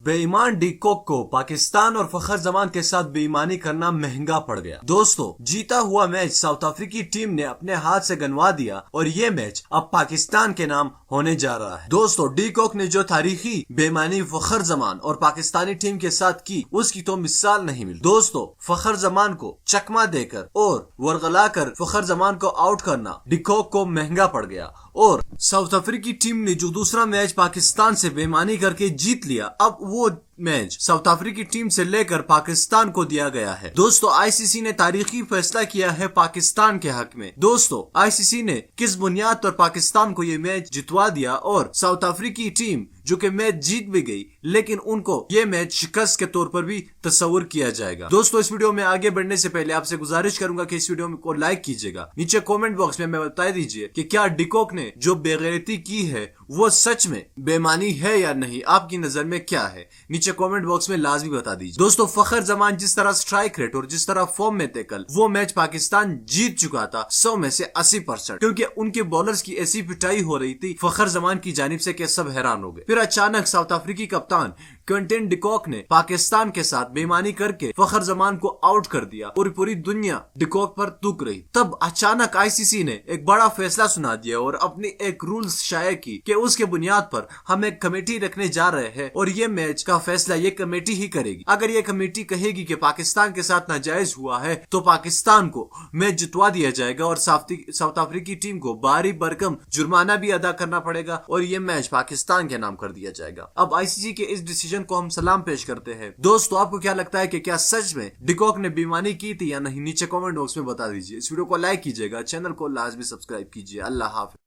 बेईमान डिकॉक को पाकिस्तान और फखर जमान के साथ बेईमानी करना महंगा पड़ गया। दोस्तों, जीता हुआ मैच साउथ अफ्रीकी टीम ने अपने हाथ से गंवा दिया और ये मैच अब पाकिस्तान के नाम होने जा रहा है। दोस्तों, डिकॉक ने जो तारीखी बेईमानी फखर जमान और पाकिस्तानी टीम के साथ की, उसकी तो मिसाल नहीं मिली। दोस्तों, फखर जमान को चकमा देकर और वरगलाकर फखर जमान को आउट करना डिकॉक को महंगा पड़ गया और साउथ अफ्रीकी टीम ने जो दूसरा मैच पाकिस्तान से बेईमानी करके जीत लिया, अब वो मैच साउथ अफ्रीकी टीम से लेकर पाकिस्तान को दिया गया है। दोस्तों, आईसीसी ने तारीखी फैसला किया है पाकिस्तान के हक में। दोस्तों, आईसीसी ने किस बुनियाद पर पाकिस्तान को ये मैच जितवा दिया और साउथ अफ्रीकी टीम जो कि मैच जीत भी गई, लेकिन उनको ये मैच शिकस्त के तौर पर भी तस्वुर किया जाएगा। दोस्तों, इस वीडियो में आगे बढ़ने से पहले आपसे गुजारिश करूंगा कि इस वीडियो को लाइक कीजिएगा। नीचे कमेंट बॉक्स में बता दीजिए कि क्या डिकॉक ने जो बेगैरती की है वो सच में बेईमानी है या नहीं। आपकी नजर में क्या है, नीचे कमेंट बॉक्स में लाजमी बता दीजिए। दोस्तों, फखर जमान जिस तरह स्ट्राइक रेट और जिस तरह फॉर्म में थे कल, वो मैच पाकिस्तान जीत चुका था 100 में से 80%, क्योंकि उनके बॉलर्स की ऐसी पिटाई हो रही थी फखर जमान की जानिब से कि सब हैरान हो गए। फिर अचानक साउथ अफ्रीकी कप्तान क्विंटन डिकॉक ने पाकिस्तान के साथ बेईमानी करके फखर जमान को आउट कर दिया और पूरी दुनिया डिकॉक पर तुक रही। तब अचानक आईसीसी ने एक बड़ा फैसला सुना दिया और अपनी एक रूल्स शाये की कि उसके बुनियाद पर हम एक कमेटी रखने जा रहे हैं और ये मैच का फैसला ये कमेटी ही करेगी। अगर ये कमेटी कहेगी कि पाकिस्तान के साथ नाजायज हुआ है तो पाकिस्तान को मैच जितवा दिया जाएगा और साउथ अफ्रीकी टीम को भारी भरकम जुर्माना भी अदा करना पड़ेगा और ये मैच पाकिस्तान के नाम कर दिया जाएगा। अब आईसीसी के इस डिसीजन को हम सलाम पेश करते हैं। दोस्तों, आपको क्या लगता है कि क्या सच में डिकॉक ने बेईमानी की थी या नहीं, नीचे कमेंट बॉक्स में बता दीजिए। इस वीडियो को लाइक कीजिएगा, चैनल को लाजमी सब्सक्राइब कीजिए। अल्लाह हाफिज।